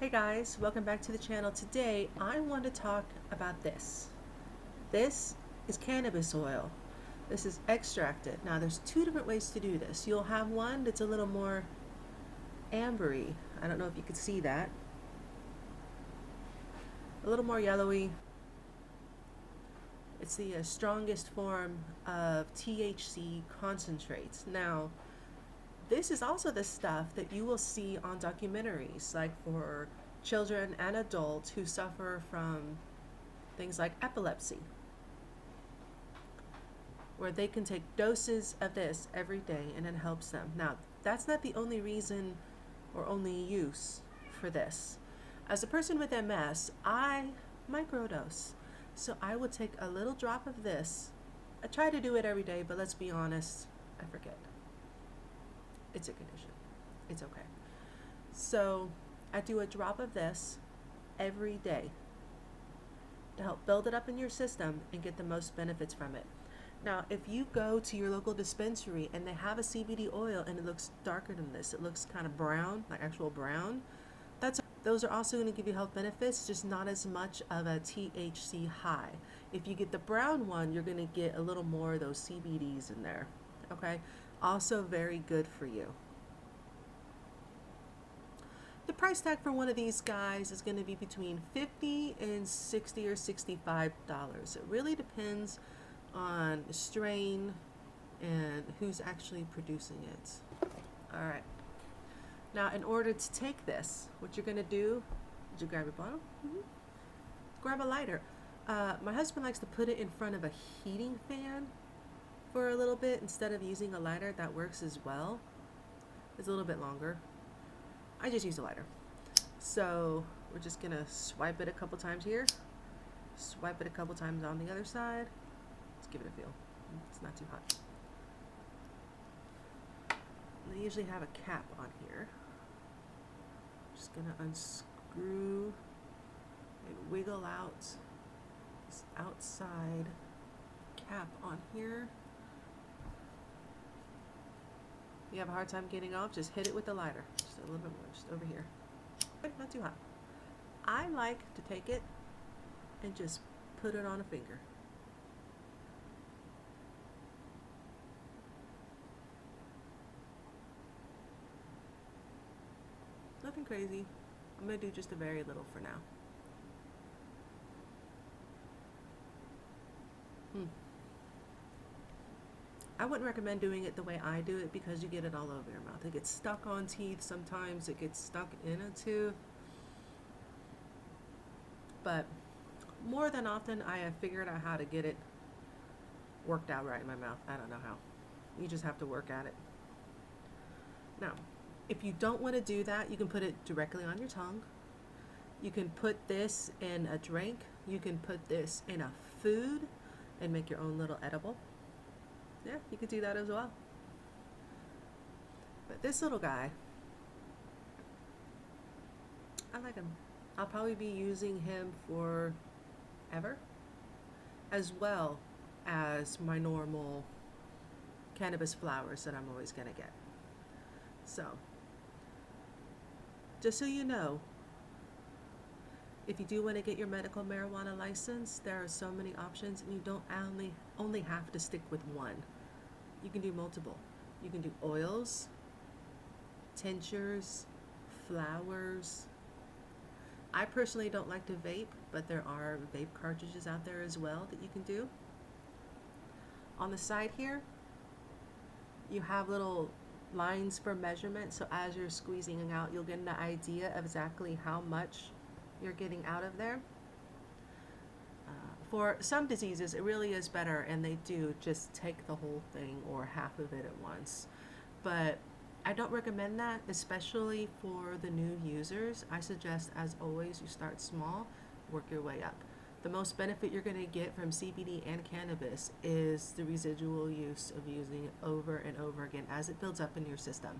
Hey guys, welcome back to the channel. Today I want to talk about this. This is cannabis oil. This is extracted. Now there's two different ways to do this. You'll have one that's a little more ambery. I don't know if you can see that. A little more yellowy. It's the strongest form of THC concentrates. Now this is also the stuff that you will see on documentaries, like for children and adults who suffer from things like epilepsy, where they can take doses of this every day and it helps them. Now, that's not the only reason or only use for this. As a person with MS, I microdose. So I would take a little drop of this. I try to do it every day, but let's be honest, I forget. It's a condition. It's okay. So I do a drop of this every day to help build it up in your system and get the most benefits from it. Now, if you go to your local dispensary and they have a CBD oil and it looks darker than this, it looks kind of brown, like actual brown, those are also going to give you health benefits, just not as much of a THC high. If you get the brown one, you're going to get a little more of those CBDs in there. Okay? Also very good for you. The price tag for one of these guys is going to be between $50 and $60 or $65. It really depends on the strain and who's actually producing it. All right. Now, in order to take this, what you're going to do is you grab a bottle, grab a lighter. My husband likes to put it in front of a heating fan for a little bit instead of using a lighter. That works as well. It's a little bit longer. I just use a lighter. So we're just gonna swipe it a couple times here, swipe it a couple times on the other side. Let's give it a feel. It's not too hot. They usually have a cap on here. Just gonna unscrew and wiggle out this outside cap on here. If you have a hard time getting off, just hit it with the lighter. Just a little bit more, just over here. But not too hot. I like to take it and just put it on a finger. Nothing crazy. I'm going to do just a very little for now. I wouldn't recommend doing it the way I do it because you get it all over your mouth. It gets stuck on teeth. Sometimes it gets stuck in a tooth. But more than often, I have figured out how to get it worked out right in my mouth. I don't know how. You just have to work at it. Now, if you don't want to do that, you can put it directly on your tongue. You can put this in a drink. You can put this in a food and make your own little edible. Yeah, you could do that as well. But this little guy, I like him. I'll probably be using him forever, as well as my normal cannabis flowers that I'm always gonna get. So, just so you know, if you do want to get your medical marijuana license, there are so many options, and you don't only have to stick with one. You can do multiple. You can do oils, tinctures, flowers. I personally don't like to vape, but there are vape cartridges out there as well that you can do. On the side here, you have little lines for measurement, so as you're squeezing out, you'll get an idea of exactly how much you're getting out of there. For some diseases, it really is better, and they do just take the whole thing or half of it at once. But I don't recommend that, especially for the new users. I suggest, as always, you start small, work your way up. The most benefit you're going to get from CBD and cannabis is the residual use of using it over and over again as it builds up in your system.